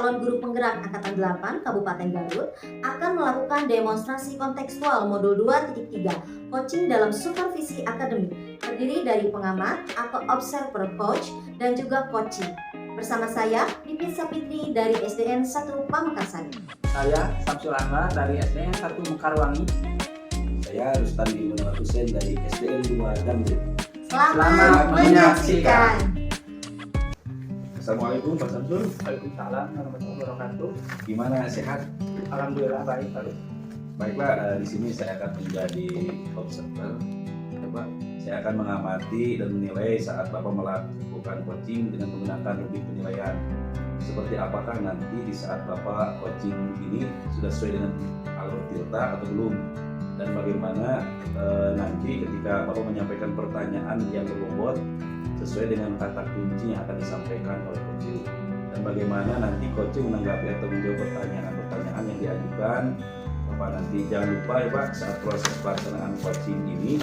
calon guru penggerak Angkatan 8 Kabupaten Garut akan melakukan demonstrasi kontekstual modul 2.3 coaching dalam supervisi akademik terdiri dari pengamat atau observer coach dan juga coaching. Bersama saya, Pipin Sapitri dari SDN 1 Pamekasan. Saya Samsul Anwar dari SDN 1 Mekarwangi. Saya Rustandi Munawar Hussein dari SDN 2 Damri. Selamat menyaksikan. Assalamualaikum Pak Samsul. Waalaikumsalam warahmatullahi wabarakatuh. Gimana, sehat? Alhamdulillah baik Pak. Baiklah, di sini saya akan menjadi observer. Pak, saya akan mengamati dan menilai saat Bapak melakukan coaching dengan menggunakan lebih penilaian. Seperti apakah nanti di saat Bapak coaching ini sudah sesuai dengan alur tilta atau belum? Dan bagaimana nanti ketika Bapak menyampaikan pertanyaan yang berbobot sesuai dengan kata kunci yang akan disampaikan oleh coaching, dan bagaimana nanti coaching menanggapi atau menjawab pertanyaan-pertanyaan yang diajukan Bapak nanti. Jangan lupa ya Pak, saat proses pelaksanaan coaching ini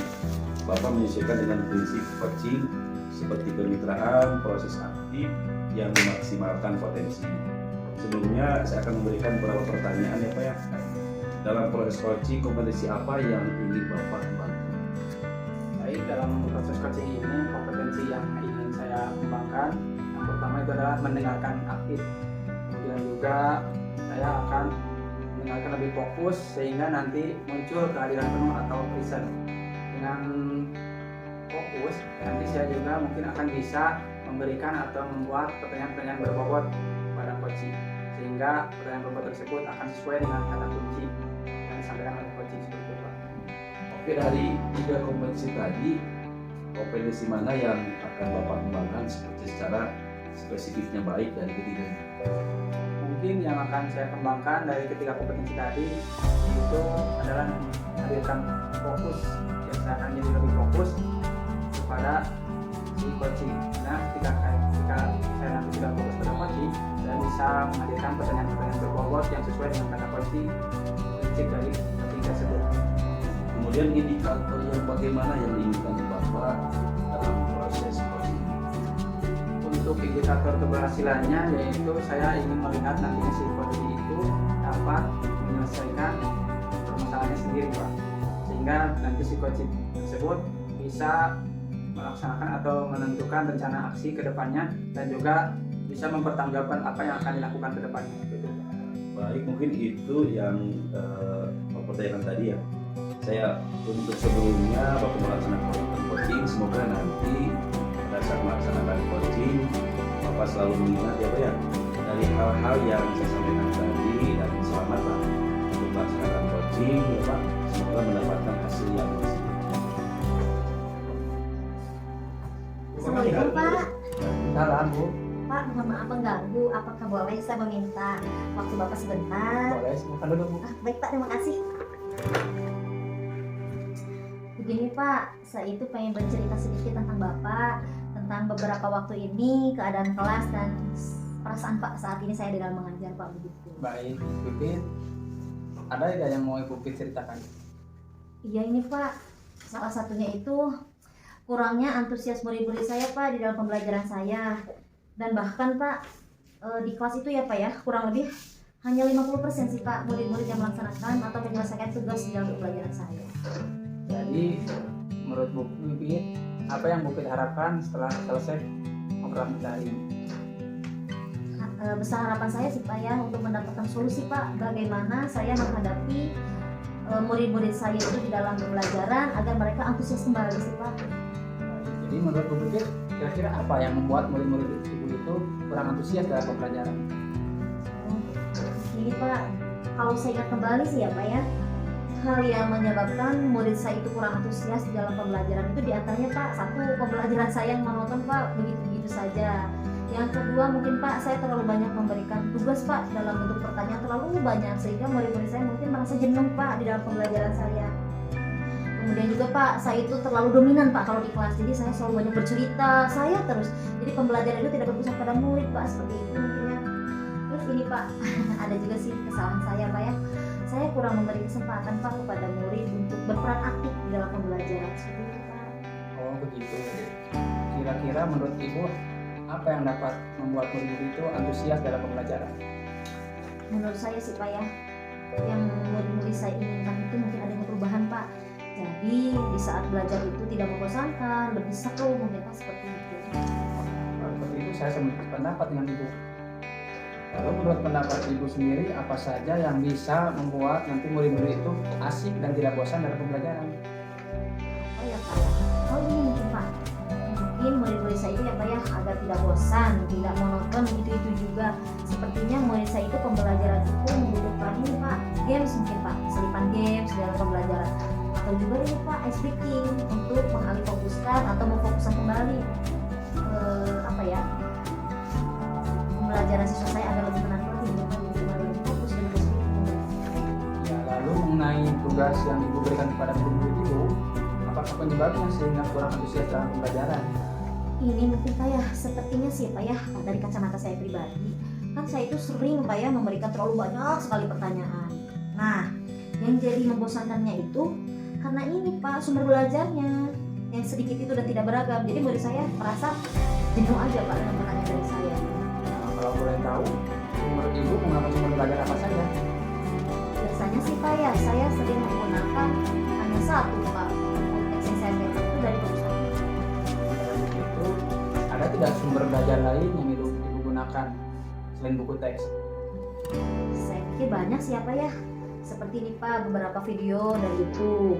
Bapak menyesuaikan dengan prinsip coaching seperti kemitraan, proses aktif yang memaksimalkan potensi. Sebelumnya saya akan memberikan beberapa pertanyaan ya Pak ya. Dalam proses coaching, kompetensi apa yang ingin Bapak kembangkan? Baik, dalam proses coaching ini kompetensi yang ingin saya kembangkan yang pertama itu adalah mendengarkan aktif. Kemudian juga saya akan mendengarkan lebih fokus sehingga nanti muncul kehadiran penuh atau present. Dengan fokus nanti saya juga mungkin akan bisa memberikan atau membuat pertanyaan-pertanyaan berbobot pada coaching, sehingga pertanyaan berbobot tersebut akan sesuai dengan kata kunci yang disampaikan oleh coaching seperti itu Pak. Oke, dari 3 kompetensi tadi, kompetensi mana yang akan Bapak kembangkan secara spesifiknya baik dari ketiganya? Mungkin yang akan saya kembangkan dari ketiga kompetensi tadi itu adalah menghadirkan fokus, yang saya akan jadi lebih fokus kepada si coaching. Nah, ketika saya nanti sudah fokus pada coaching, saya bisa menghadirkan pertanyaan-pertanyaan berbobot yang sesuai dengan kata coaching prinsip dari coaching tersebut. Kemudian indikator yang bagaimana yang diinginkan Bapak dalam proses coaching? Untuk indikator keberhasilannya yaitu saya ingin melihat nantinya si coaching itu dapat menyelesaikan permasalahannya sendiri Pak, sehingga nanti si coaching tersebut bisa melaksanakan atau menentukan rencana aksi ke depannya dan juga bisa mempertanggungjawabkan apa yang akan dilakukan ke depannya gitu. Baik, mungkin itu yang pertanyaan tadi ya. Saya untuk sebelumnya Bapak melaksanakan coaching, semoga nanti pada saat melaksanakan coaching Bapak selalu mengingat ya Pak ya, dari hal-hal yang saya sampaikan tadi, dan selamat Pak untuk melaksanakan coaching ya Pak. Semoga mendapatkan hasil yang positif. Assalamualaikum Pak. Salam Bu. Pak, mohon maaf mengganggu. Apakah boleh saya meminta waktu Bapak sebentar? Boleh, silakan dulu Bu. Baik Pak, terima kasih. Begini Pak, saya itu pengen bercerita sedikit tentang Bapak, tentang beberapa waktu ini, keadaan kelas dan perasaan Pak saat ini saya di dalam mengajar Pak begitu. Baik, Pipin. Ada nggak yang mau Ibu Pipin ceritakan? Iya ini Pak, salah satunya itu kurangnya antusias murid-murid saya Pak di dalam pembelajaran saya. Dan bahkan Pak, di kelas itu ya Pak ya, kurang lebih hanya 50% sih Pak murid-murid yang melaksanakan atau menyelesaikan tugas di dalam pembelajaran saya. Jadi menurut Bu Pipin, apa yang Bu Pipin harapkan setelah selesai program kita hari ini? Besar harapan saya sih Pak ya untuk mendapatkan solusi Pak, bagaimana saya menghadapi murid-murid saya itu di dalam pembelajaran agar mereka antusias kembali sih Pak. Jadi menurut Bu Pipin, kira-kira apa yang membuat murid-murid Ibu itu kurang antusias dalam pembelajaran? Ini Pak, kalau saya ingat kembali sih ya Pak ya, hal yang menyebabkan murid saya itu kurang antusias di dalam pembelajaran itu diantaranya Pak, satu, pembelajaran saya yang monoton Pak, begitu-begitu saja. Yang kedua mungkin Pak, saya terlalu banyak memberikan tugas Pak dalam bentuk pertanyaan terlalu banyak sehingga murid-murid saya mungkin merasa jenuh Pak di dalam pembelajaran saya. Kemudian juga Pak, saya itu terlalu dominan Pak kalau di kelas, jadi saya selalu banyak bercerita, saya terus. Jadi pembelajaran itu tidak berpusat pada murid Pak, seperti itu mungkinnya. Terus ini Pak, ada juga sih kesalahan saya Pak ya. Saya kurang memberi kesempatan Pak kepada murid untuk berperan aktif di dalam pembelajaran, seperti itu Pak. Oh begitu. Kira-kira menurut Ibu, apa yang dapat membuat murid-murid itu antusias dalam pembelajaran? menurut saya sih Pak ya, yang murid-murid saya inginkan itu mungkin adanya perubahan Pak. Jadi di saat belajar itu tidak membosankan, lebih seru mungkin Pak, seperti itu. Kalau seperti itu saya pendapat dengan Ibu. Kalau menurut pendapat Ibu sendiri, apa saja yang bisa membuat nanti murid-murid itu asik dan tidak bosan dalam pembelajaran? Oh ya Pak ya. Oh ini mungkin Pak. Mungkin murid-murid saya itu ya Pak ya agar tidak bosan, tidak monoton itu juga. Sepertinya murid saya itu pembelajaran itu membutuhkan ini Pak, games mungkin Pak, selipan games dalam pembelajaran. Atau juga ini Pak, ice breaking untuk mengalihfokuskan atau memfokuskan kembali apa ya, pembelajaran siswa saya agar lebih tenang lagi untuk kembali lebih fokus dan ice breaking. Ya, lalu mengenai tugas yang Ibu berikan kepada murid-murid Ibu, apakah penyebabnya sehingga kurang antusias dalam pembelajaran? Ini mungkin Pak ya, sepertinya sih Pak ya, dari kacamata saya pribadi, kan saya itu sering Pak ya memberikan terlalu banyak sekali pertanyaan. Nah, yang jadi membosankannya itu karena ini Pak, sumber belajarnya yang sedikit itu udah tidak beragam. Jadi murid saya merasa jenuh aja Pak dengan pertanyaan dari saya. Nah, kalau boleh tahu, menurut Ibu menggunakan sumber belajar apa saja? Biasanya sih Pak ya, saya sering menggunakan hanya satu Pak, teks yang saya pegang itu dari buku saya. Selain itu, ada tidak sumber belajar lain yang Ibu gunakan selain buku teks? Saya pikir banyak siapa ya, seperti ini Pak, beberapa video dari YouTube,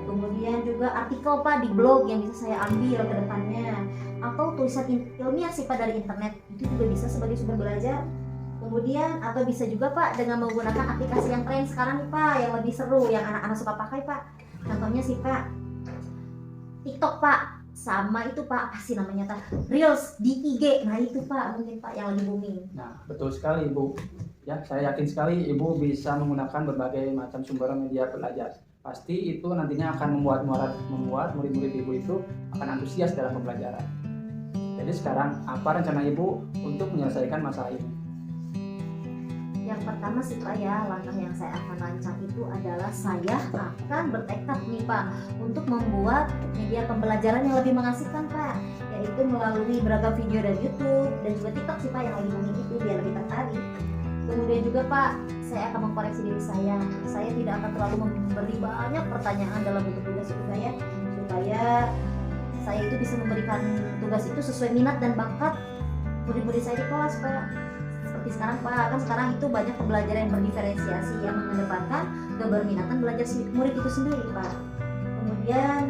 kemudian juga artikel Pak di blog yang bisa saya ambil ke depannya, atau tulisan ilmiah sih Pak dari internet, itu juga bisa sebagai sumber belajar. Kemudian atau bisa juga Pak dengan menggunakan aplikasi yang tren sekarang nih Pak, yang lebih seru, yang anak-anak suka pakai Pak. Contohnya sih Pak, TikTok Pak, sama itu Pak, apa sih namanya Pak, Reels di IG. Nah itu Pak, mungkin Pak yang lagi booming. Nah, betul sekali Ibu. Ya, saya yakin sekali Ibu bisa menggunakan berbagai macam sumber media belajar. Pasti itu nantinya akan membuat murid-murid Ibu itu akan antusias dalam pembelajaran. Jadi sekarang apa rencana Ibu untuk menyelesaikan masalah ini? Yang pertama sih Pak ya, langkah yang saya akan rancang itu adalah saya akan bertekad nih Pak untuk membuat media pembelajaran yang lebih mengasihkan Pak, yaitu melalui beragam video dari YouTube dan juga TikTok sih Pak yang lagi booming itu, biar lebih tertarik. Kemudian juga Pak, saya akan mengkoreksi diri saya tidak akan terlalu memberi banyak pertanyaan dalam bentuk tugas itu supaya saya itu bisa memberikan tugas itu sesuai minat dan bakat murid-murid saya di kelas Pak. Seperti sekarang Pak, kan sekarang itu banyak pembelajaran yang berdiferensiasi yang mengedepankan keberminatan belajar murid itu sendiri Pak. Kemudian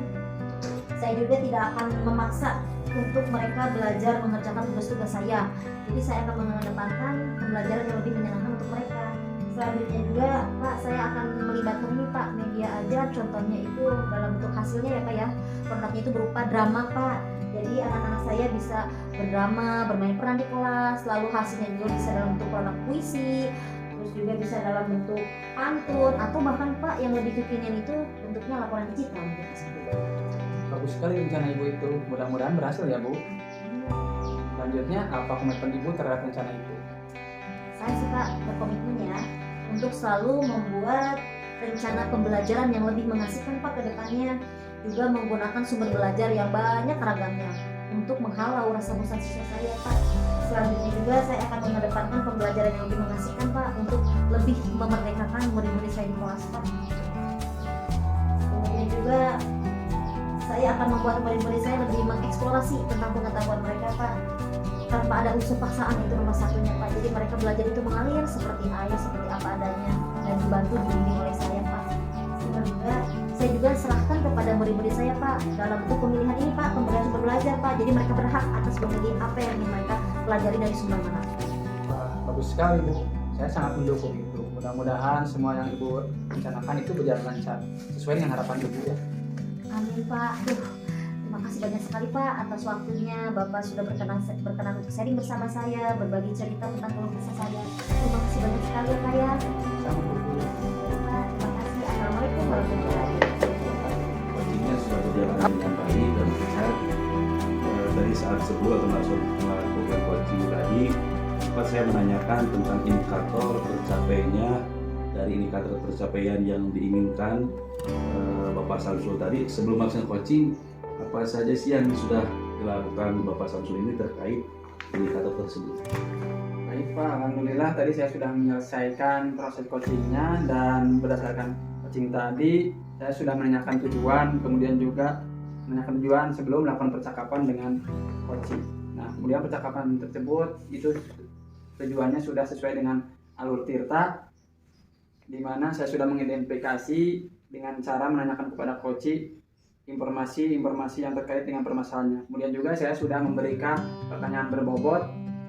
saya juga tidak akan memaksa untuk mereka belajar mengerjakan tugas-tugas saya. Jadi saya akan mengedepankan pembelajaran yang lebih menyenangkan untuk mereka. Selanjutnya juga Pak, saya akan melibatkan ini Pak, media ajar, contohnya itu dalam bentuk hasilnya ya Pak ya, produknya itu berupa drama Pak. Jadi anak-anak saya bisa berdrama, bermain peran di kelas, lalu hasilnya juga bisa dalam bentuk produk puisi, terus juga bisa dalam bentuk pantun, atau bahkan Pak yang lebih kekinian itu bentuknya laporan digital gitu. Bagus sekali rencana Ibu itu, mudah-mudahan berhasil ya Bu. Selanjutnya apa komitmen Ibu terhadap rencana itu? Saya sih Pak berkomitmen ya untuk selalu membuat rencana pembelajaran yang lebih mengasihkan Pak ke depannya, juga menggunakan sumber belajar yang banyak ragamnya untuk menghalau rasa bosan siswa saya Pak. Selanjutnya juga saya akan mengedepankan pembelajaran yang lebih mengasihkan Pak untuk lebih memerdekakan murid-murid saya di kelas Pak. Kemudian juga saya akan membuat murid-murid saya lebih mengeksplorasi tentang pengetahuan mereka Pak, tanpa ada unsur paksaan, itu nomor satunya Pak. Jadi mereka belajar itu mengalir seperti air, seperti apa adanya, dan dibantu dibimbing oleh saya Pak. Saya juga serahkan kepada murid-murid saya Pak dalam bentuk pemilihan ini Pak, pemberian sumber belajar Pak. Jadi mereka berhak atas memilih apa yang ingin mereka pelajari dari sumber mana. Wah, bagus sekali Bu. Saya sangat mendukung itu. Mudah-mudahan semua yang Ibu rencanakan itu berjalan lancar sesuai dengan harapan Ibu ya. Amin Pak. Terima kasih banyak sekali Pak atas waktunya. Bapak sudah berkenan untuk sharing bersama saya, berbagi cerita tentang keluh kesah saya. Terima kasih banyak sekali ya Pak ya. Sama Bu. Pak, terima kasih. Assalamualaikum warahmatullahi wabarakatuh. Coachingnya sudah berjalan dengan baik dan lancar. Dari saat sebelum atau melakukan coaching tadi, sempat saya menanyakan tentang indikator tercapainya dari indikator tercapaian yang diinginkan Bapak Samsul tadi. Sebelum melakukan coaching, apa saja sih yang sudah dilakukan Bapak Samsul ini terkait indikator tersebut? Baik Baik Pak, alhamdulillah tadi saya sudah menyelesaikan proses coachingnya, dan berdasarkan coaching tadi saya sudah menanyakan tujuan, kemudian juga menanyakan tujuan sebelum melakukan percakapan dengan coaching. Nah, kemudian percakapan tersebut itu tujuannya sudah sesuai dengan alur Tirta, di mana saya sudah mengidentifikasi dengan cara menanyakan kepada coaching informasi-informasi yang terkait dengan permasalahannya. Kemudian juga saya sudah memberikan pertanyaan berbobot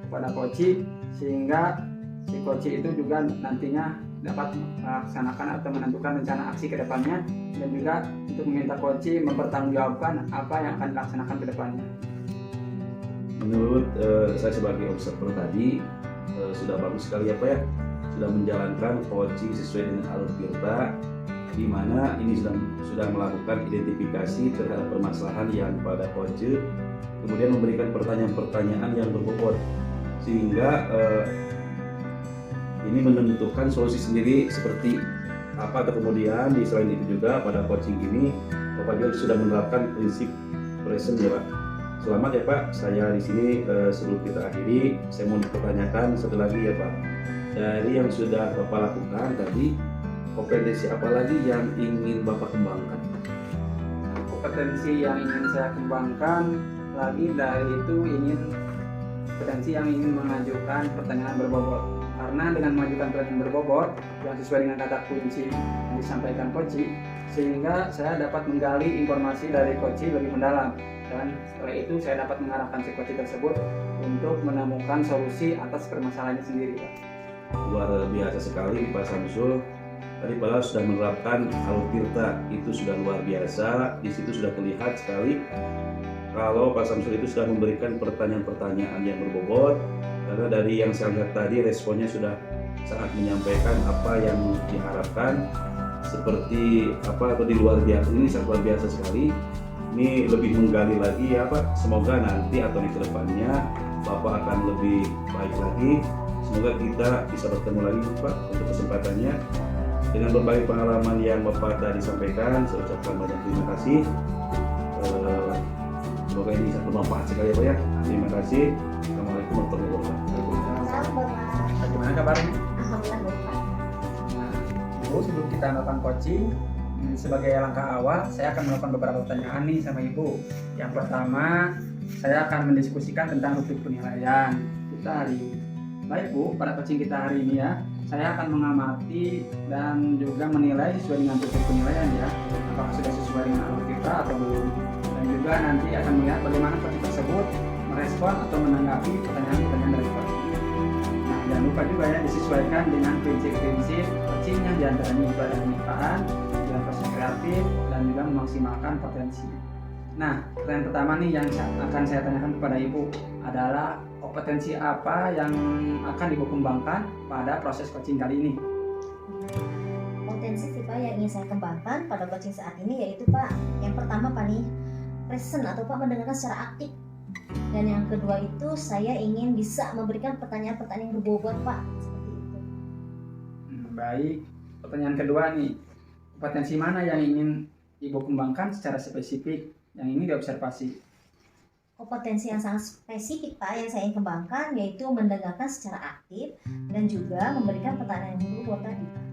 kepada coaching, sehingga si coaching itu juga nantinya dapat melaksanakan atau menentukan rencana aksi ke depannya, dan juga untuk meminta coaching mempertanggungjawabkan apa yang akan dilaksanakan ke depannya. Menurut saya sebagai observer tadi sudah bagus sekali ya Pak ya, sudah menjalankan coaching sesuai dengan alur Tirta, di mana ini sudah melakukan identifikasi terhadap permasalahan yang pada coaching, kemudian memberikan pertanyaan-pertanyaan yang berbobot, sehingga ini menentukan solusi sendiri seperti apa. Kemudian di selain itu juga pada coaching ini Bapak juga sudah menerapkan prinsip present ya Pak. Selamat ya Pak. Saya di sini sebelum kita akhiri, saya mau dipertanyakan satu lagi ya Pak. Dari yang sudah Bapak lakukan tadi, kompetensi apa lagi yang ingin Bapak kembangkan? Kompetensi yang ingin saya kembangkan lagi dari itu kompetensi yang ingin mengajukan pertanyaan berbobot. Karena dengan mengajukan pertanyaan berbobot yang sesuai dengan kata kunci yang disampaikan coaching, sehingga saya dapat menggali informasi dari coaching lebih mendalam, dan setelah itu saya dapat mengarahkan si coaching tersebut untuk menemukan solusi atas permasalahannya sendiri Pak. Luar biasa sekali Pak Samsul. Tadi Pak sudah menerapkan alur Tirta, itu sudah luar biasa. Di situ sudah terlihat sekali kalau Pak Samsul itu sudah memberikan pertanyaan-pertanyaan yang berbobot, karena dari yang saya lihat tadi responnya sudah sangat menyampaikan apa yang diharapkan, seperti apa di luar biasa. Ini sangat luar biasa sekali. Ini lebih menggali lagi ya Pak. Semoga nanti atau di kedepannya Bapak akan lebih baik lagi. Semoga kita bisa bertemu lagi Pak untuk kesempatannya. Dengan berbagai pengalaman yang Bapak tadi sampaikan, saya ucapkan banyak terima kasih. Semoga ini bisa bermanfaat sekali ya Pak ya. Terima kasih. Assalamualaikum warahmatullahi wabarakatuh. Salam Bapak. Bagaimana kabarnya? Alhamdulillah Bapak. Nah, Ibu, sebelum kita melakukan coaching, sebagai langkah awal saya akan melakukan beberapa pertanyaan nih sama Ibu. Yang pertama, saya akan mendiskusikan tentang rubrik penilaian kita hari ini. Baik Bu, pada coaching kita hari ini ya, saya akan mengamati dan juga menilai sesuai dengan rubrik penilaian ya, apakah sudah sesuai dengan alur kita atau belum. Dan juga nanti akan melihat bagaimana coaching tersebut merespon atau menanggapi pertanyaan-pertanyaan dari coaching. Nah, jangan lupa juga ya disesuaikan dengan prinsip-prinsip coaching yang diantaranya itu ada penyimpanan, dan proses kreatif, dan juga memaksimalkan potensi. Nah, pertanyaan pertama nih yang akan saya tanyakan kepada Ibu adalah kompetensi apa yang akan Ibu kembangkan pada proses coaching kali ini? Potensi sih Pak yang ingin saya kembangkan pada coaching saat ini yaitu Pak, yang pertama Pak nih, present atau Pak mendengarkan secara aktif. Dan yang kedua itu saya ingin bisa memberikan pertanyaan-pertanyaan yang berbobot Pak, seperti itu. Baik, pertanyaan kedua nih, kompetensi mana yang ingin Ibu kembangkan secara spesifik yang ini diobservasi? Kompetensi yang sangat spesifik Pak yang saya ingin kembangkan yaitu mendengarkan secara aktif dan juga memberikan pertanyaan yang berbobot tadi Pak.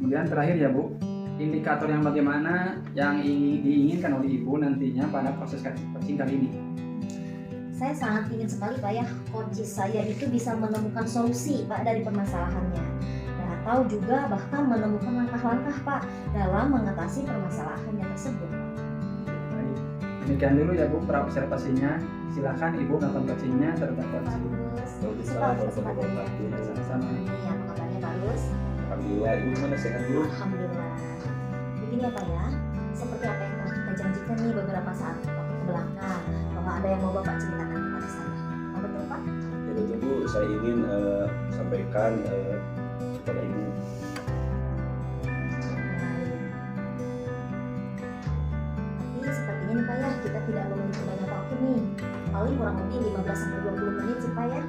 Kemudian terakhir ya Bu, indikator yang bagaimana yang diinginkan oleh Ibu nantinya pada proses coaching kali ini? Saya sangat ingin sekali Pak ya, coach saya itu bisa menemukan solusi Pak dari permasalahannya, dan atau juga bahkan menemukan langkah-langkah Pak dalam mengatasi permasalahannya tersebut. Baik, demikian dulu ya Bu observasinya. Silakan Ibu melakukan coachingnya terhadap coach. Bagus, Assalamualaikum warahmatullahi wabarakatuh. Sama-sama. Iya, kabarnya bagus. Alhamdulillah, Ibu gimana, sehat dulu? Alhamdulillah. Begini ya Pak ya, seperti apa yang telah kita janjikan nih beberapa saat waktu ke belakang, bahwa ada yang mau Bapak ceritakan kepada saya. Oh, betul Pak? Ya betul Bu, saya ingin sampaikan kepada Ibu. Tapi sepertinya nih Pak ya, kita tidak memiliki banyak waktu nih. Paling kurang lebih 15-20 menit sih Pak ya.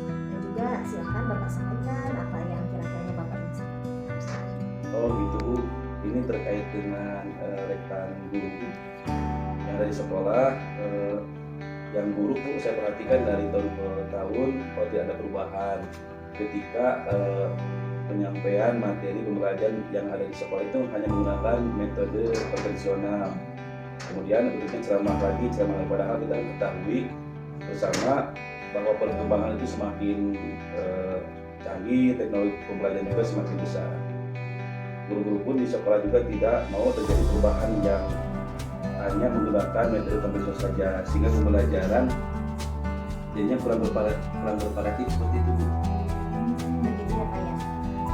Dan juga silakan Bapak sampaikan apa yang kira-kira Bapak ingin sampaikan. Oh gitu Bu, ini terkait dengan rekan guru yang dari sekolah. yang buruk Bu, saya perhatikan dari tahun ke tahun kalau tidak ada perubahan ketika penyampaian materi pembelajaran yang ada di sekolah itu hanya menggunakan metode konvensional. Kemudian berikutnya ceramah lagi, padahal kita ketahui bersama bahwa perkembangan itu semakin canggih, teknologi pembelajaran juga semakin besar. Guru-guru pun di sekolah juga tidak mau terjadi perubahan yang hanya menggunakan metode konvensional saja, sehingga pembelajaran jadinya kurang bervariatif seperti itu. Begitu ya Pak ya.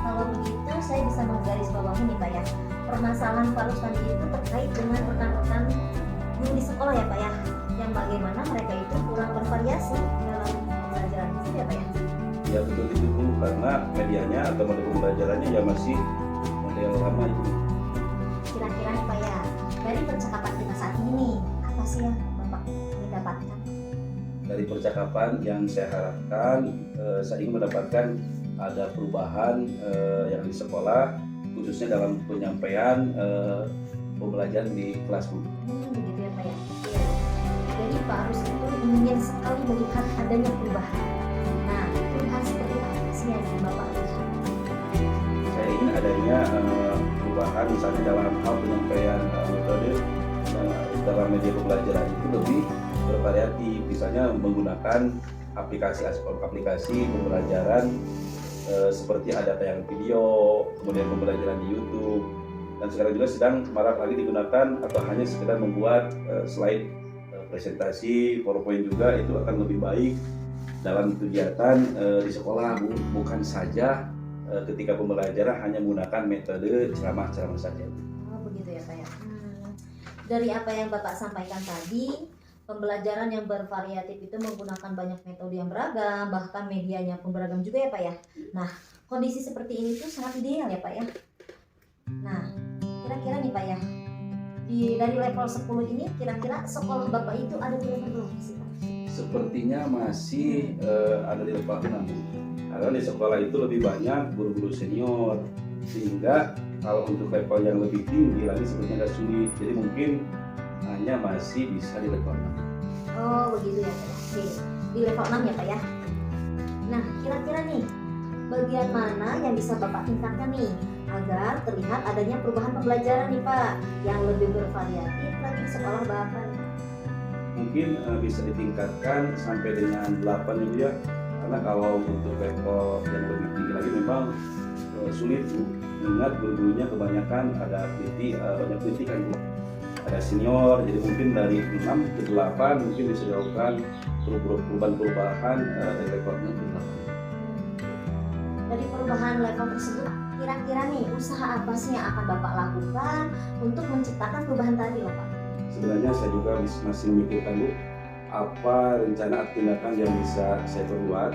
Kalau begitu saya bisa menggarisbawahi nih Pak ya, permasalahan Pak Rustandi itu terkait dengan rekan-rekan guru di sekolah ya Pak ya, yang bagaimana mereka itu kurang bervariasi dalam pembelajaran itu ya Pak ya. Ya betul itu Bu, karena medianya atau metode pembelajarannya ya masih model lama itu. Kira-kira nih Pak ya, dari percakapan kita saat ini nih, apa sih yang Bapak mendapatkan? Dari percakapan yang saya harapkan, saya ingin mendapatkan ada perubahan yang di sekolah, khususnya dalam penyampaian pembelajaran di kelas Bu. Begitu ya Pak ya. Iya. Jadi Pak Rus itu ingin sekali melihat adanya perubahan. Nah, perubahan seperti apa sih yang Bapak lihat? Saya ingin adanya perubahan misalnya dalam hal penyampaian metode dalam media pembelajaran itu lebih bervariatif, misalnya menggunakan aplikasi pembelajaran seperti ada tayangan video, kemudian pembelajaran di YouTube, dan sekarang juga sedang marak lagi digunakan atau hanya sekedar membuat slide presentasi, PowerPoint juga itu akan lebih baik dalam kegiatan di sekolah, bukan saja ketika pembelajaran hanya menggunakan metode ceramah saja. Oh begitu ya Pak ya. Dari apa yang Bapak sampaikan tadi, pembelajaran yang bervariatif itu menggunakan banyak metode yang beragam, bahkan medianya pun beragam juga ya Pak ya. Nah, kondisi seperti ini tuh sangat ideal ya Pak ya. Nah, kira-kira nih Pak ya, dari level 10 ini kira-kira sekolah Bapak itu ada di level berapa sih Pak? Sepertinya masih ada di level 6, karena di sekolah itu lebih banyak guru-guru senior, sehingga kalau untuk level yang lebih tinggi lagi sebenarnya agak sulit, jadi mungkin hanya masih bisa di level 6. Oh begitu ya Pak ya. Oke, di level 6 ya Pak ya. Nah, kira-kira nih bagian mana yang bisa Bapak tingkatkan nih agar terlihat adanya perubahan pembelajaran nih Pak yang lebih bervariatif lagi di sekolah Bapak nih? Mungkin bisa ditingkatkan sampai dengan 8 gitu ya, karena kalau untuk level yang lebih tinggi lagi memang sulit Bu, ingat guru-gurunya kebanyakan ada banyak kritikan Bu, ada senior, jadi mungkin dari 6 ke 8 mungkin bisa dilakukan perubahan dari level 6 ke 8. Dari perubahan level tersebut, kira-kira nih usaha apa sih yang akan Bapak lakukan untuk menciptakan perubahan tadi loh Pak? Sebenarnya saya juga masih memikirkan Bu, apa rencana atau tindakan yang bisa saya perbuat,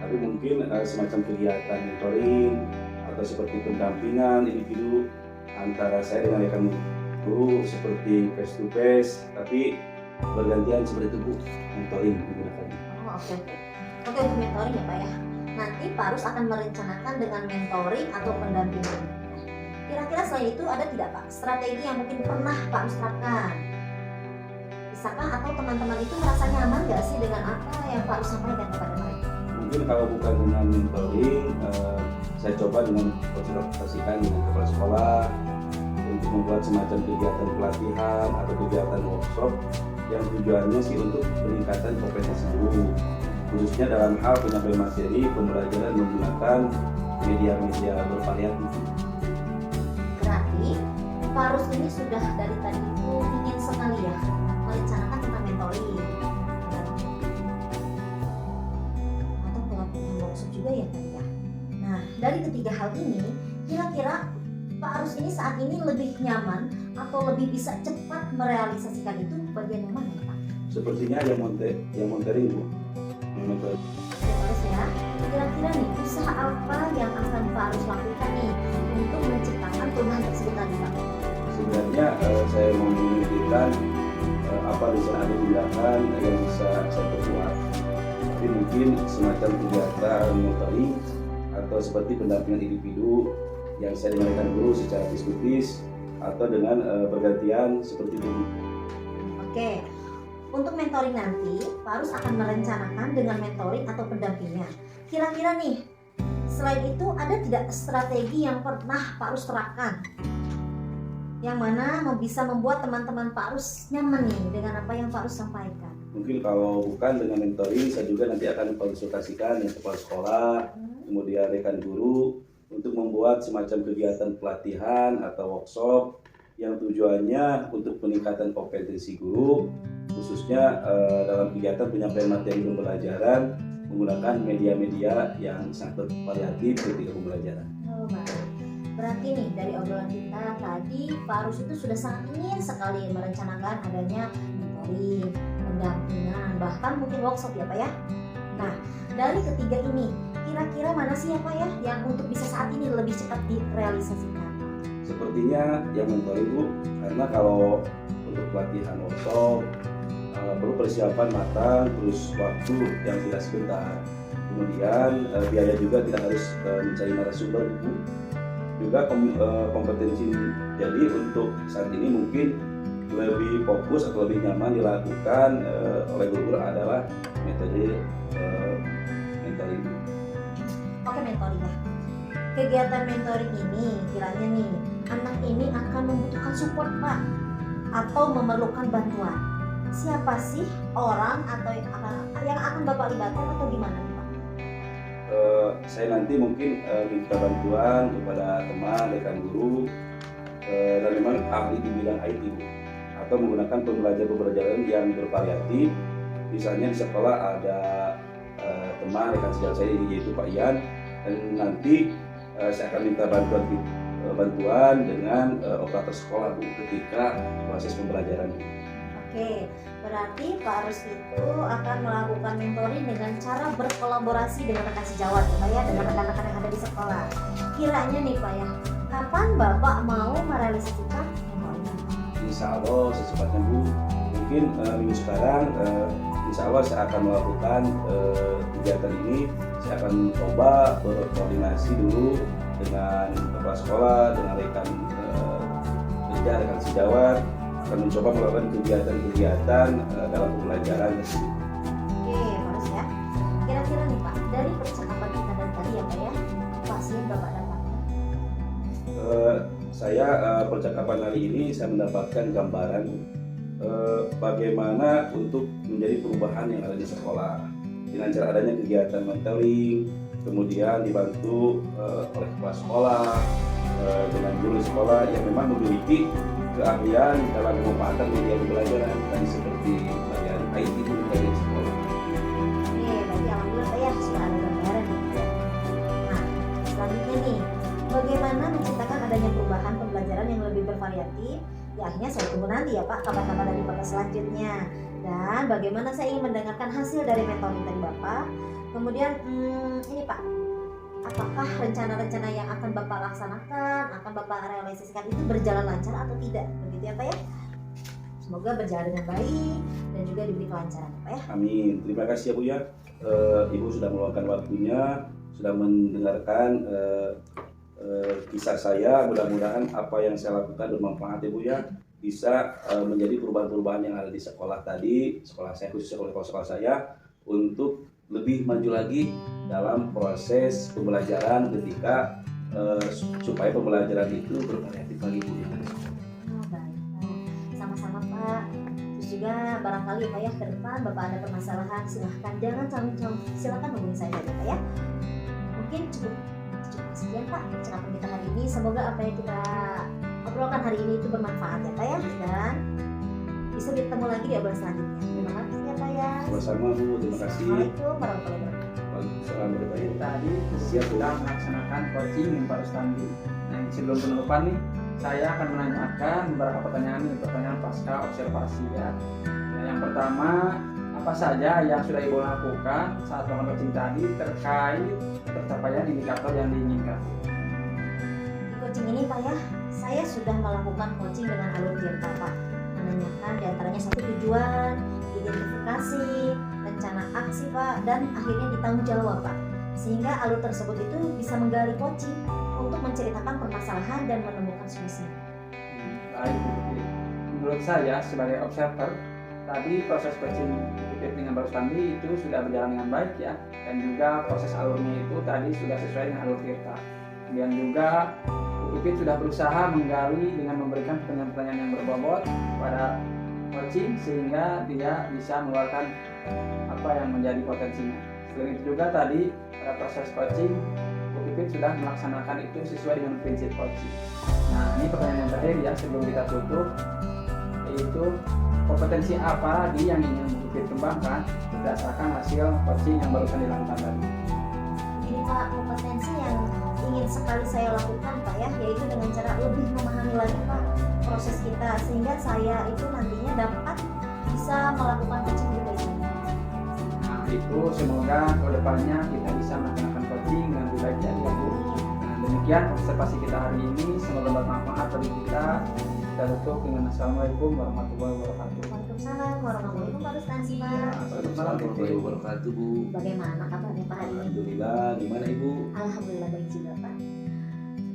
tapi mungkin semacam kegiatan mentoring atau seperti pendampingan individu antara saya dengan rekan guru seperti face to face, tapi bergantian seperti itu Bu, mentoring digunakan. Oh oke. Oke, untuk mentoring ya Pak ya. Nanti Pak Rus akan merencanakan dengan mentoring atau pendampingan. Nah, kira-kira selain itu ada tidak Pak strategi yang mungkin pernah Pak Rus terapkan? Bisakah atau teman-teman itu merasa nyaman nggak sih dengan apa yang Pak Rus sampaikan kepada mereka? Mungkin kalau bukan dengan mentoring, saya coba dengan konsultasikan dengan kepala sekolah untuk membuat semacam kegiatan pelatihan atau kegiatan workshop yang tujuannya sih untuk peningkatan kompetensi guru, khususnya dalam hal penyampaian materi pembelajaran menggunakan media-media bervariatif. Berarti Pak Rus ini sudah dari tadi itu ingin sekali ya merencanakan tentang mentoring atau pelatihan workshop juga ya Pak ya. Nah, dari ketiga hal ini, kira-kira Pak Rus ini saat ini lebih nyaman atau lebih bisa cepat merealisasikan itu bagian yang mana ya Pak? Sepertinya yang monitoring Bu. Oke Pak Rus ya, kira-kira nih usaha apa yang akan Pak Rus lakukan nih untuk menciptakan perubahan tersebut tadi Pak? Sebenarnya saya mau memikirkan apa rencana ada tindakan yang bisa saya perbuat, tapi mungkin semacam kegiatan mentoring atau seperti pendampingan individu yang saya dengarkan guru secara face-to-face atau dengan bergantian seperti itu. Oke, Untuk mentoring nanti, Pak Arus akan merencanakan dengan mentoring atau pendampingnya. Kira-kira nih, selain itu ada tidak strategi yang pernah Pak Arus terapkan? Yang mana bisa membuat teman-teman Pak Arus nyaman nih dengan apa yang Pak Arus sampaikan. Mungkin kalau bukan dengan mentoring, saya juga nanti akan konsultasikan dengan kepala sekolah, kemudian rekan guru untuk membuat semacam kegiatan pelatihan atau workshop yang tujuannya untuk peningkatan kompetensi guru, khususnya dalam kegiatan penyampaian materi pembelajaran menggunakan media-media yang sangat variatif ketika pembelajaran. Oh, baik. Berarti nih dari obrolan kita tadi Pak Arus itu sudah sangat ingin sekali merencanakan adanya mentoring, pendampingan, bahkan mungkin workshop ya Pak ya. Nah dari ketiga ini kira-kira mana sih ya Pak ya yang untuk bisa saat ini lebih cepat direalisasikan? Sepertinya yang mentoring Bu, karena kalau untuk pelatihan workshop perlu persiapan matang, terus waktu yang tidak sebentar. Kemudian biaya juga tidak harus mencari narasumber Bu. Juga kompetensi, jadi untuk saat ini mungkin lebih fokus atau lebih nyaman dilakukan oleh guru adalah metode mentoring. Oke, mentoring ya. Kegiatan mentoring ini kiranya nih anak ini akan membutuhkan support Pak atau memerlukan bantuan. Siapa sih orang atau yang akan Bapak libatkan atau gimana nih Pak? Saya nanti mungkin minta bantuan kepada teman, rekan guru dan memang ahli di bidang IT Bu, atau menggunakan pembelajaran yang bervariatif. Misalnya di sekolah ada teman rekan sejawat saya yaitu Pak Ian, dan nanti saya akan minta bantuan dengan operator sekolah Bu ketika proses pembelajaran. Oke, berarti Pak Arus itu akan melakukan mentoring dengan cara berkolaborasi dengan rekan sejawat ya Pak ya, dengan rekan-rekan yang ada di sekolah. Kiranya nih Pak ya, kapan Bapak mau merealisasikan mentoring? Insya Allah secepatnya Bu, mungkin minggu sekarang insya Allah saya akan melakukan kegiatan ini. Saya akan coba berkoordinasi dulu dengan kepala sekolah, dengan rekan kerja, rekan sejawat, akan mencoba melakukan kegiatan-kegiatan dalam pembelajaran tersebut. Oke, harus ya. Kira-kira nih Pak, dari percakapan kita dan tadi ya Pak ya, apa sih yang Bapak dapatkan? Saya percakapan hari ini saya mendapatkan gambaran bagaimana untuk menjadi perubahan yang ada di sekolah dengan cara adanya kegiatan mentoring, kemudian dibantu oleh kepala sekolah dengan guru sekolah yang memang memiliki keahlian dalam memanfaatkan media pembelajaran tadi seperti bagian IT itu dari sekolah. Oke, berarti alhamdulillah Pak ya sudah ada gambaran nih Pak. Nah, selanjutnya nih, bagaimana menciptakan adanya perubahan pembelajaran yang lebih bervariatif? Ya akhirnya saya tunggu nanti ya Pak kabar-kabar dari Bapak selanjutnya. Dan bagaimana saya ingin mendengarkan hasil dari mentoring dari Bapak. Kemudian ini Pak, apakah rencana-rencana yang akan Bapak laksanakan, akan Bapak realisasikan itu berjalan lancar atau tidak? Begitu ya Pak ya. Semoga berjalan dengan baik dan juga diberi kelancaran ya Pak ya. Amin. Terima kasih ya Bu ya. Ibu sudah meluangkan waktunya, sudah mendengarkan kisah saya. Mudah-mudahan apa yang saya lakukan bermanfaat ya Bu ya, bisa menjadi perubahan-perubahan yang ada di sekolah tadi, sekolah saya khususnya sekolah saya, untuk lebih maju lagi dalam proses pembelajaran ketika supaya pembelajaran itu bervariatif lagi Bu ya. Oh, baik Pak. Sama-sama Pak. Terus juga barangkali ya Pak ya ke depan Bapak ada permasalahan, silahkan jangan canggung-canggung, silahkan hubungi saya ya Pak ya. Mungkin cukup sekian Pak percakapan kita hari ini. Semoga apa yang kita obrolkan hari ini itu bermanfaat ya Pak ya, dan bisa bertemu lagi di obrolan selanjutnya. Terima kasih ya Pak ya. Sama-sama Bu, terima kasih. Assalamualaikum warahmatullahi wabarakatuh. Waalaikumsalam warahmatullahi wabarakatuh. Tadi Siap, Bu. kita melaksanakan coaching dengan Pak Rustandi. Nah, sebelum penutupan nih, saya akan menanyakan beberapa pertanyaan nih, pertanyaan pasca observasi ya. Nah, yang pertama, apa saja yang sudah Ibu lakukan saat melakukan coaching tadi terkait tercapaian indikator yang diinginkan? Di coaching ini Pak ya, saya sudah melakukan coaching dengan alur Tirta Pak, menanyakan diantaranya satu tujuan, identifikasi, rencana aksi Pak, dan akhirnya ditanggung jawab Pak, sehingga alur tersebut itu bisa menggali coaching untuk menceritakan permasalahan dan menemukan solusi. Baik, menurut saya sebagai observer, tadi proses coaching Upipit dengan Baru Standi itu sudah berjalan dengan baik ya, dan juga proses alurnya itu tadi sudah sesuai dengan alur Tirta. Kemudian juga Upipit sudah berusaha menggali dengan memberikan pertanyaan-pertanyaan yang berbobot pada coaching sehingga dia bisa mengeluarkan apa yang menjadi potensinya. Selain itu juga tadi pada proses coaching Upipit sudah melaksanakan itu sesuai dengan prinsip coaching. Nah, ini pertanyaan yang terakhir ya sebelum kita tutup, yaitu kompetensi apa lagi yang ingin Upipit kembangkan berdasarkan hasil coaching yang barusan dilakukan tadi. Ini Pak, kompetensi yang ingin sekali saya lakukan Pak ya, yaitu dengan cara lebih memahami lagi Pak proses kita, sehingga saya itu nantinya dapat bisa melakukan coaching juga ini. Nah, itu semoga kedepannya kita bisa melaksanakan coaching dengan lebih baik ya Bu. Nah, demikian observasi kita hari ini, semoga bermanfaat bagi kita. Kita tutup dengan Assalamualaikum warahmatullahi wabarakatuh. Waalaikumsalam warahmatullahi wabarakatuh Pak. Assalamualaikum warahmatullahi wabarakatuh, Bu. Bagaimana kabarnya Pak hari ini? Alhamdulillah, gimana Ibu? Alhamdulillah baik juga Pak.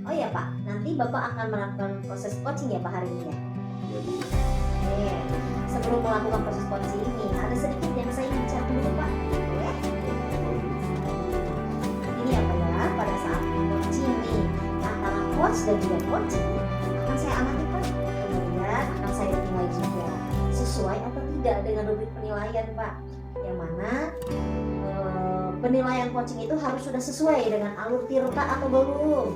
Oh ya Pak, nanti Bapak akan melakukan proses coaching ya Pak hari ini ya? Ya Bu. Oke, sebelum melakukan proses coaching ini, ada sedikit yang saya ingin share dulu Pak. Boleh? Ini ya Pak ya, pada saat coaching nih, antara coach dan juga coaching, akan saya amati Pak. Kemudian akan saya nilai juga, sesuai atau tidak dengan rubrik penilaian Pak. Yang mana penilaian coaching itu harus sudah sesuai dengan alur Tirta atau belum.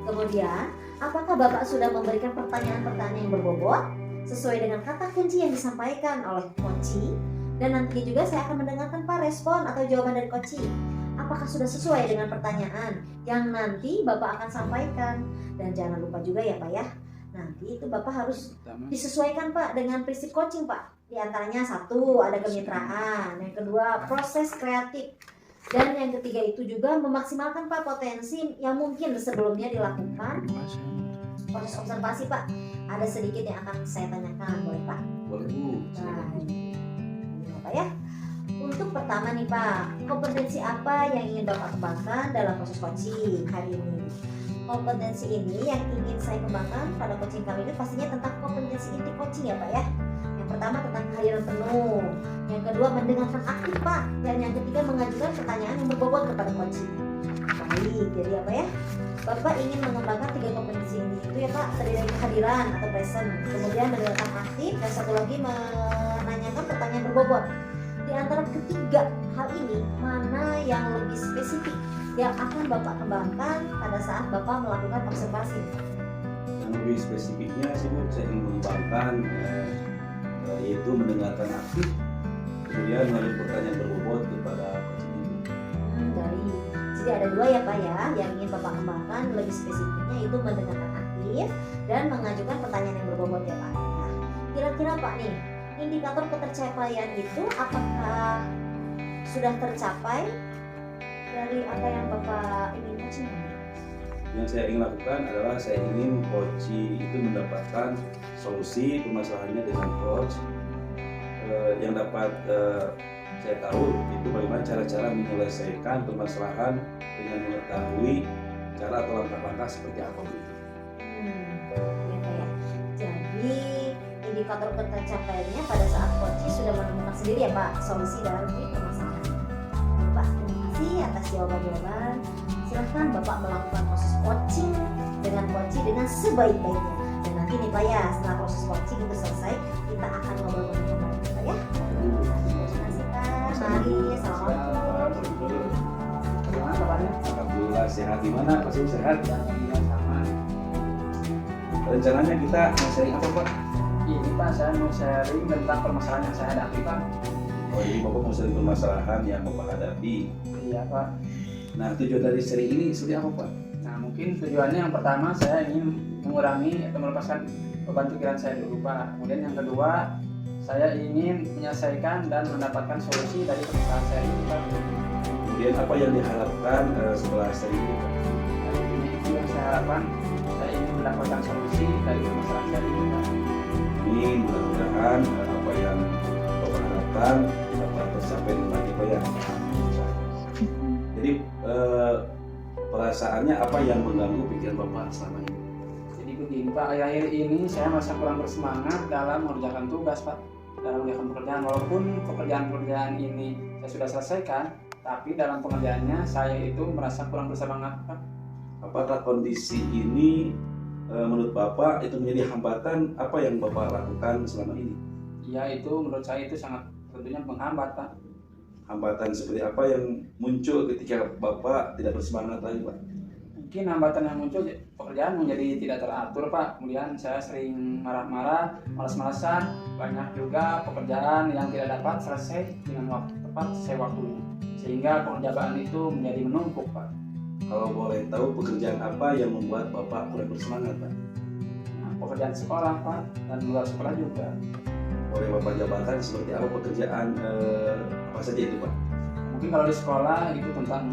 Kemudian, apakah Bapak sudah memberikan pertanyaan-pertanyaan yang berbobot sesuai dengan kata kunci yang disampaikan oleh coaching, dan nantinya juga saya akan mendengarkan Pak respon atau jawaban dari coaching. Apakah sudah sesuai dengan pertanyaan yang nanti Bapak akan sampaikan. Dan jangan lupa juga ya Pak ya, nanti itu Bapak harus disesuaikan Pak dengan prinsip coaching Pak. Di antaranya satu, ada kemitraan, yang kedua proses kreatif, dan yang ketiga itu juga memaksimalkan Pak potensi yang mungkin sebelumnya dilakukan. Proses observasi Pak, ada sedikit yang akan saya tanyakan, boleh Pak? Boleh Bu. Baik. Ini apa ya? Untuk pertama nih Pak, kompetensi apa yang ingin Bapak kembangkan dalam proses coaching hari ini? Kompetensi ini yang ingin saya kembangkan pada coaching kali ini pastinya tentang kompetensi inti coaching ya Pak ya. Yang pertama tentang kehadiran penuh, yang kedua mendengarkan aktif Pak, dan yang ketiga mengajukan pertanyaan yang berbobot kepada coaching. Baik, jadi apa ya? Bapak ingin mengembangkan 3 kompetensi ini itu ya Pak, terdiri dari kehadiran atau present, kemudian mendengarkan aktif, dan satu lagi menanyakan pertanyaan berbobot. Di antara ketiga hal ini, mana yang lebih spesifik yang akan Bapak kembangkan pada saat Bapak melakukan observasi? Yang lebih spesifiknya sih Bu, saya ingin mengembangkan yaitu mendengarkan aktif, kemudian mengajukan pertanyaan berbobot kepada coaching itu. Baik. Jadi ada 2 ya Pak ya, yang ingin Bapak kembangkan lebih spesifiknya itu mendengarkan aktif dan mengajukan pertanyaan yang berbobot ya Pak. Nah, kira-kira Pak nih, indikator ketercapaian itu apakah sudah tercapai dari apa yang Bapak ingin coaching? Yang saya ingin lakukan adalah saya ingin coaching itu mendapatkan solusi permasalahannya dengan coach yang dapat saya tahu itu bagaimana cara-cara menyelesaikan permasalahan dengan mengetahui cara atau langkah-langkah seperti apa gitu. Gitu ya. Jadi indikator ketercapaiannya pada saat coaching sudah menemukan sendiri ya Pak solusi dalam permasalahan. Pak, terima kasih atas jawaban-jawaban. Silahkan Bapak melakukan proses coaching dengan sebaik-baiknya. Dan nanti nih Pak ya, setelah proses coaching itu selesai, kita akan ngobrol-ngobrol kembali Pak ya. Terima kasih Pak. Mari, assalamualaikum. Bagaimana kabarnya? Alhamdulillah sehat. Gimana? Pasti sehat. Alhamdulillah sama. Rencananya kita mau sharing apa Pak? Ini Pak, saya mau sharing tentang permasalahan yang saya hadapi Pak. Oh jadi Bapak mau sharing permasalahan yang Bapak hadapi. Iya Pak. Nah tujuan dari sharing ini seperti apa Pak? Nah mungkin tujuannya yang pertama saya ingin mengurangi atau melepaskan beban pikiran saya dulu Pak. Kemudian yang kedua saya ingin menyelesaikan dan mendapatkan solusi dari permasalahan saya ini Pak. Kemudian apa yang diharapkan setelah sharing ini Pak? Nah, ini itu yang saya harapkan. Saya ingin mendapatkan solusi dari permasalahan saya ini Pak. Ini mudah-mudahan apa yang Bapak harapkan dapat tercapai dengan baik Pak ya. Jadi perasaannya apa yang mengganggu pikiran Bapak selama ini? Jadi begini Pak, akhir-akhir ini saya merasa kurang bersemangat dalam mengerjakan tugas Pak. dalam mengerjakan pekerjaan. Walaupun pekerjaan-pekerjaan ini saya sudah selesaikan, tapi dalam pengerjaannya saya itu merasa kurang bersemangat, Pak. Apakah kondisi ini menurut Bapak itu menjadi hambatan apa yang Bapak lakukan selama ini? Iya, itu menurut saya itu sangat tentunya menghambat, Pak. Hambatan seperti apa yang muncul ketika Bapak tidak bersemangat lagi, Pak? Mungkin hambatan yang muncul pekerjaan menjadi tidak teratur, Pak. Kemudian saya sering marah-marah, malas-malasan, banyak juga pekerjaan yang tidak dapat selesai dengan waktu tepat sesuai waktunya, sehingga pekerjaan itu menjadi menumpuk, Pak. Kalau boleh tahu pekerjaan apa yang membuat Bapak kurang bersemangat, Pak? Nah, pekerjaan sekolah, Pak, dan luar sekolah juga. Boleh Bapak jabarkan seperti apa pekerjaan apa saja itu, Pak? Mungkin kalau di sekolah itu tentang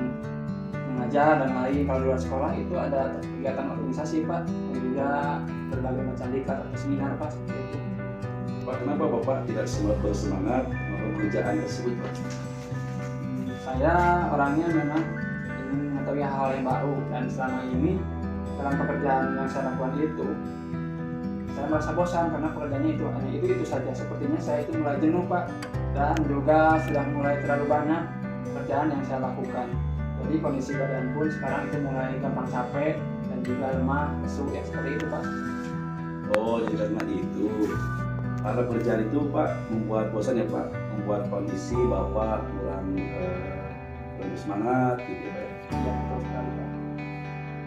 mengajar dan lain. Kalau di luar sekolah itu ada kegiatan organisasi, Pak, dan juga berbagai macam diklat atau seminar, Pak, seperti itu. Pak, kenapa Bapak tidak bersemangat melakukan pekerjaan tersebut, Pak? Saya orangnya memang ingin mengetahui hal-hal yang baru, dan selama ini dalam pekerjaan yang saya lakukan itu saya merasa bosan karena pekerjaannya itu hanya itu saja. Sepertinya saya itu mulai jenuh, Pak, dan juga sudah mulai terlalu banyak pekerjaan yang saya lakukan. Jadi kondisi badan pun sekarang itu mulai gampang capek dan juga lemah, lesu, ya seperti itu, Pak. Oh, jadi karena itu. Karena pekerjaan itu, Pak, membuat bosan ya, Pak? Membuat kondisi Bapak kurang bersemangat gitu ya, Pak? Iya, betul sekali, Pak.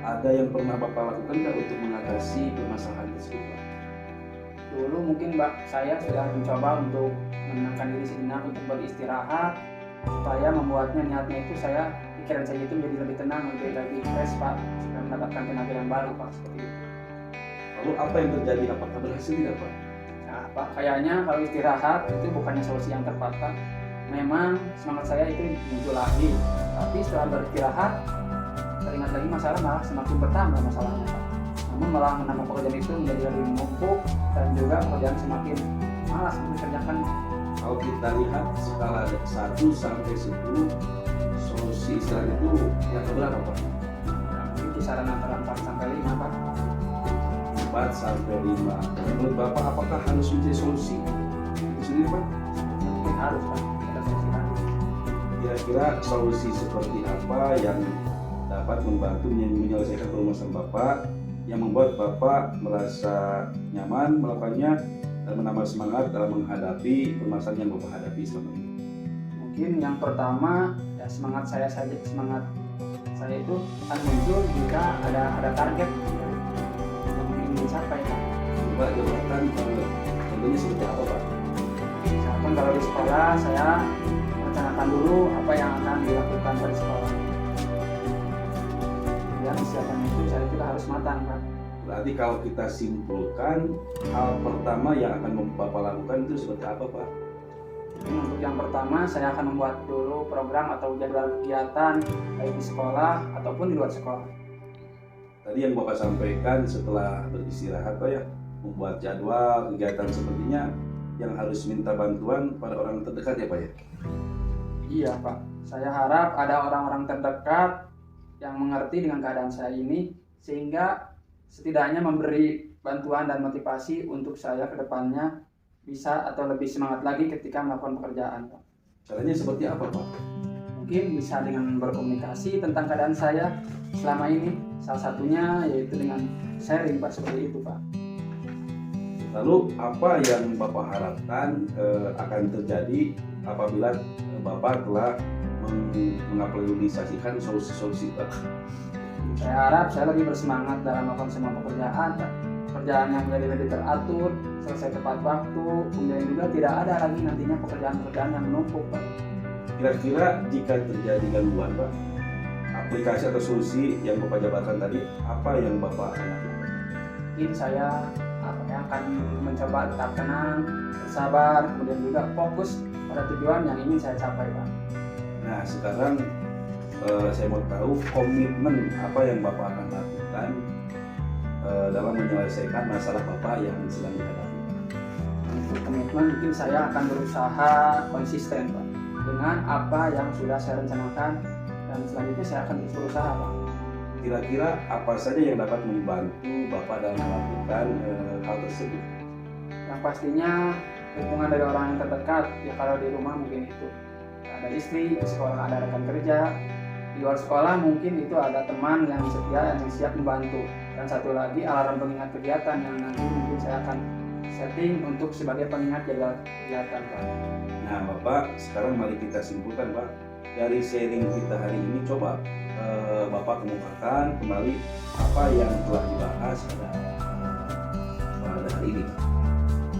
Ada yang pernah Bapak lakukan nggak untuk mengatasi permasalahan tersebut, Pak? Dulu mungkin, Mbak, saya sudah mencoba untuk menenangkan diri sejenak untuk beristirahat, supaya membuatnya niatnya itu pikiran saya itu menjadi lebih tenang, lebih fresh, Pak, supaya mendapatkan tenaga yang baru, Pak, seperti itu. Lalu apa yang terjadi? Apakah berhasil tidak, Pak? Nah, Pak, kayaknya kalau istirahat itu bukannya solusi yang tepat, Pak. Memang semangat saya itu muncul lagi, tapi setelah beristirahat, teringat lagi masalah malah semakin bertambah masalahnya, Pak. Namun malah menambah pekerjaan itu menjadi lebih menumpuk dan juga pekerjaan semakin malas untuk dikerjakan. Kalau kita lihat skala 1 sampai 10, solusi istirahat itu yang keberapa, Pak? Mungkin kisaran antara 4 sampai 5, Pak. 4 sampai 5. Menurut Bapak, apakah harus mencari solusi itu sendiri, Pak? Mungkin harus, Pak, ada solusi lagi. Kira-kira solusi seperti apa yang dapat membantu menyelesaikan permasalahan Bapak yang membuat Bapak merasa nyaman melakukannya dan menambah semangat dalam menghadapi permasalahan yang Bapak hadapi selama ini? Mungkin yang pertama, ya semangat saya itu akan muncul jika ada target yang ingin dicapai, Pak. Coba jabarkan contohnya seperti apa, Pak? Misalkan kalau di sekolah saya rencanakan dulu apa yang akan dilakukan pada sekolah. Kemudian persiapan itu saya juga harus matang, Pak. Berarti kalau kita simpulkan, hal pertama yang akan Bapak lakukan itu seperti apa, Pak? Untuk yang pertama, saya akan membuat dulu program atau jadwal kegiatan baik di sekolah ataupun di luar sekolah. Tadi yang Bapak sampaikan setelah beristirahat, Pak, ya, membuat jadwal kegiatan sepertinya yang harus minta bantuan pada orang terdekat ya, Pak, ya? Iya, Pak. Saya harap ada orang-orang terdekat yang mengerti dengan keadaan saya ini, sehingga setidaknya memberi bantuan dan motivasi untuk saya ke depannya bisa atau lebih semangat lagi ketika melakukan pekerjaan, Pak. Caranya seperti apa, Pak? Mungkin bisa dengan berkomunikasi tentang keadaan saya selama ini, salah satunya yaitu dengan sharing, Pak, seperti itu, Pak. Lalu apa yang Bapak harapkan akan terjadi apabila Bapak telah mengaplikasikan solusi-solusi, Pak? Saya harap saya lebih bersemangat dalam melakukan semua pekerjaan, Pak. Pekerjaan yang menjadi lebih teratur, selesai tepat waktu, kemudian juga tidak ada lagi nantinya pekerjaan-pekerjaan yang menumpuk, Pak. Kira-kira jika terjadi gangguan, Pak, aplikasi atau solusi yang Bapak jabarkan tadi, apa yang Bapak akan lakukan? Mungkin saya akan mencoba tetap tenang, bersabar, kemudian juga fokus pada tujuan yang ingin saya capai, Pak. Nah, sekarang saya mau tahu komitmen apa yang Bapak akan lakukan dalam menyelesaikan masalah Bapak yang sedang dihadapi. Untuk komitmen mungkin saya akan berusaha konsisten, Pak, dengan apa yang sudah saya rencanakan, dan selanjutnya saya akan terus berusaha, Pak. Kira-kira apa saja yang dapat membantu Bapak dalam melakukan hal tersebut? Yang pastinya dukungan dari orang yang terdekat. Ya kalau di rumah mungkin itu ada istri, di sekolah ada rekan kerja, di luar sekolah mungkin itu ada teman yang setia yang siap membantu, dan satu lagi alarm pengingat kegiatan yang nanti mungkin saya akan setting untuk sebagai pengingat jadwal kegiatan, Pak. Nah Bapak, sekarang mari kita simpulkan Pak, dari sharing kita hari ini coba Bapak kemukakan kembali apa yang telah dibahas pada hari ini.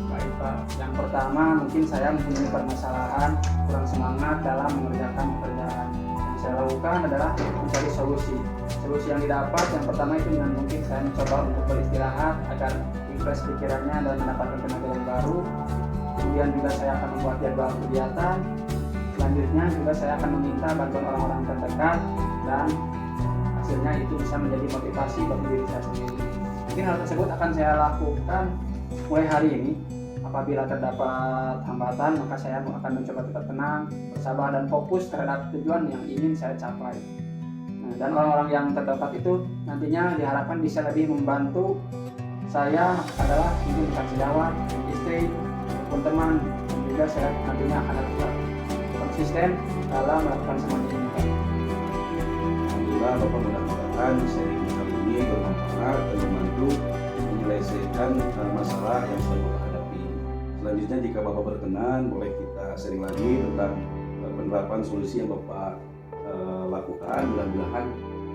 Baik Pak, yang pertama mungkin saya mempunyai permasalahan kurang semangat dalam mengerjakan pekerjaan. Yang saya lakukan adalah mencari solusi yang didapat. Yang pertama itu dengan mungkin saya mencoba untuk beristirahat agar refresh pikirannya dan mendapatkan tenaga yang baru. Kemudian juga saya akan membuat jadwal kegiatan. Selanjutnya juga saya akan meminta bantuan orang-orang terdekat, dan hasilnya itu bisa menjadi motivasi bagi diri saya sendiri. Mungkin hal tersebut akan saya lakukan mulai hari ini. Apabila terdapat hambatan, maka saya akan mencoba tetap tenang, bersabar, dan fokus terhadap tujuan yang ingin saya capai. Nah, dan orang-orang yang terdekat itu nantinya diharapkan bisa lebih membantu saya adalah mungkin bukan sejawat, istri, maupun teman, dan juga saya nantinya akan tetap konsisten dalam melakukan semua ini. Alhamdulillah Bapak mudah-mudahan sharing kali ini bermanfaat dan membantu menyelesaikan masalah yang sedang Bapak hadapi. Selanjutnya jika Bapak berkenan, boleh kita sharing lagi tentang penerapan solusi yang Bapak lakukan. Mudah-mudahan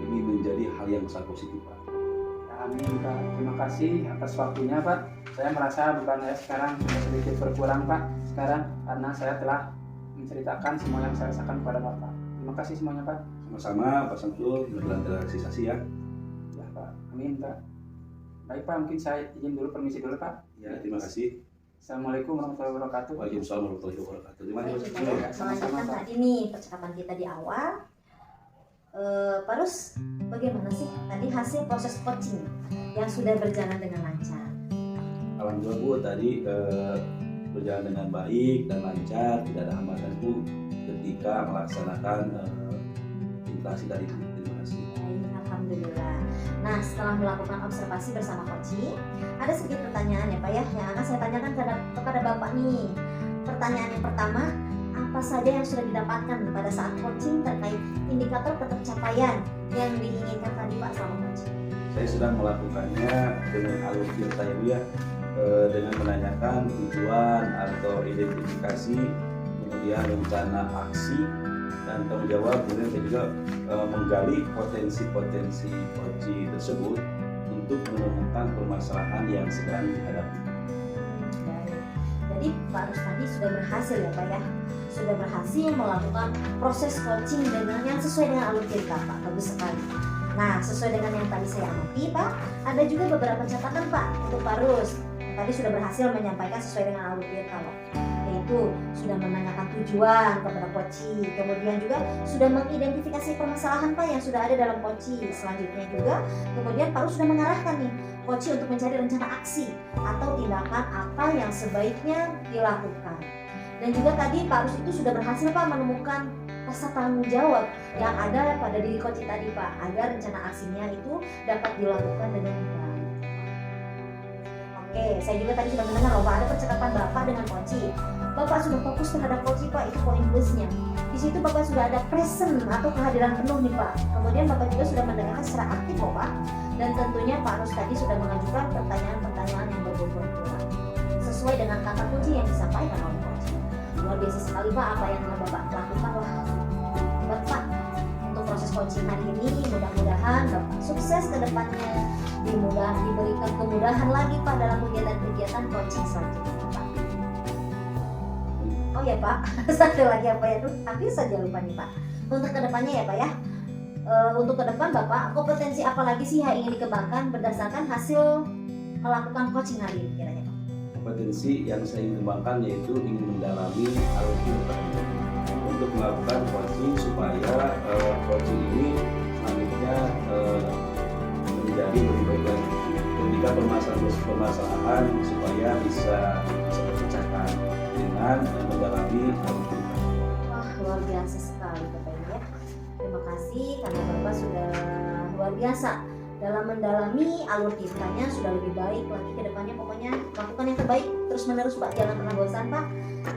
ini menjadi hal yang sangat positif Pak. Amin Pak. Terima kasih atas waktunya Pak. Saya merasa beban saya sekarang sudah sedikit berkurang Pak sekarang, karena saya telah menceritakan semua yang saya rasakan kepada Bapak. Terima kasih semuanya Pak. Sama-sama Pak Samsul, mudah-mudahan terrealisasi ya. Ya Pak. Amin Pak. Baik Pak, mungkin saya izin dulu, permisi dulu Pak. Ya, terima kasih. Assalamualaikum warahmatullahi wabarakatuh. Waalaikumsalam warahmatullahi wabarakatuh. Terima Baik, kasih. kita melanjutkan tadi nih percakapan kita di awal. Pak Rus, bagaimana sih tadi hasil proses coaching yang sudah berjalan dengan lancar? Alhamdulillah Bu, tadi berjalan dengan baik dan lancar, tidak ada hambatan Bu ketika melaksanakan interaksi tadi Bu. Terima kasih. Baik, alhamdulillah. Nah, setelah melakukan observasi bersama coaching, ada sedikit pertanyaan ya Pak ya, yang akan saya tanyakan kepada Bapak nih. Pertanyaan yang pertama, apa saja yang sudah didapatkan pada saat coaching terkait indikator pencapaian yang diinginkan tadi Pak selama coaching? Saya sudah melakukannya dengan alur saya Bu ya, dengan menanyakan tujuan atau identifikasi, kemudian rencana aksi dan tanggung jawab, kemudian saya juga menggali potensi-potensi coaching tersebut untuk menemukan permasalahan yang sedang dihadapi. Baik. Jadi Pak Rus tadi sudah berhasil ya Pak ya, sudah berhasil melakukan proses coaching dengan yang sesuai dengan alur cerita Pak. Bagus sekali. Nah, sesuai dengan yang tadi saya amati Pak, ada juga beberapa catatan Pak untuk Pak Rus. Tadi sudah berhasil menyampaikan sesuai dengan alur cerita Pak, yaitu sudah menanyakan tujuan kepada coaching, kemudian juga sudah mengidentifikasi permasalahan Pak yang sudah ada dalam coaching. Selanjutnya juga kemudian Pak Rus sudah mengarahkan nih coaching untuk mencari rencana aksi atau tindakan apa yang sebaiknya dilakukan. Dan juga tadi Pak Rus itu sudah berhasil Pak menemukan rasa tanggung jawab yang ada pada diri coaching tadi Pak, agar rencana aksinya itu dapat dilakukan dengan baik. Oke, saya juga tadi sudah mendengar loh Pak, ada percakapan Bapak dengan coaching. Bapak sudah fokus terhadap coaching Pak, itu poin plusnya. Di situ Bapak sudah ada present atau kehadiran penuh nih Pak. Kemudian Bapak juga sudah mendengarkan secara aktif loh Pak. Dan tentunya Pak Rus tadi sudah mengajukan pertanyaan-pertanyaan yang berbobot sesuai dengan kata kunci yang disampaikan oleh coaching. Luar biasa sekali Pak apa yang telah Bapak lakukan. Wah, hebat Pak untuk proses coaching hari ini. Mudah-mudahan Bapak sukses ke depannya, diberikan kemudahan lagi Pak dalam kegiatan-kegiatan coaching selanjutnya Pak. Oh ya Pak, satu lagi apa ya tuh? Hampir saja lupa nih Pak. Untuk kedepannya ya Pak ya. Untuk ke depan Bapak, kompetensi apa lagi sih yang ingin dikembangkan berdasarkan hasil melakukan coaching hari ini kiranya Pak? Kompetensi yang saya ingin kembangkan yaitu ingin mendalami alur cerita untuk melakukan coaching supaya coaching ini selanjutnya menjadi lebih baik lagi ketika permasalahan supaya bisa terpecahkan dengan mendalami alur cerita. Wah, luar biasa sekali Bapak ya. Terima kasih karena Bapak sudah luar biasa dalam mendalami alur ceritanya sudah lebih baik lagi ke depannya. Pokoknya lakukan yang terbaik terus menerus Pak, jangan pernah bosan Pak.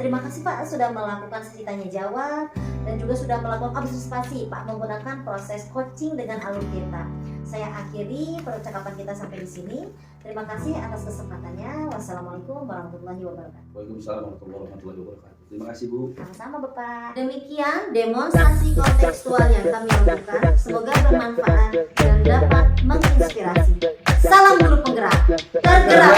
Terima kasih Pak sudah melakukan sesi tanya jawab dan juga sudah melakukan observasi Pak menggunakan proses coaching dengan alur cerita. Saya akhiri percakapan kita sampai di sini. Terima kasih atas kesempatannya. Wassalamualaikum warahmatullahi wabarakatuh. Waalaikumsalam warahmatullahi wabarakatuh. Terima kasih Bu. Sama-sama Bapak. Demikian demonstrasi kontekstual yang kami lakukan. Semoga bermanfaat dan dapat menginspirasi. Salam guru penggerak. Tergerak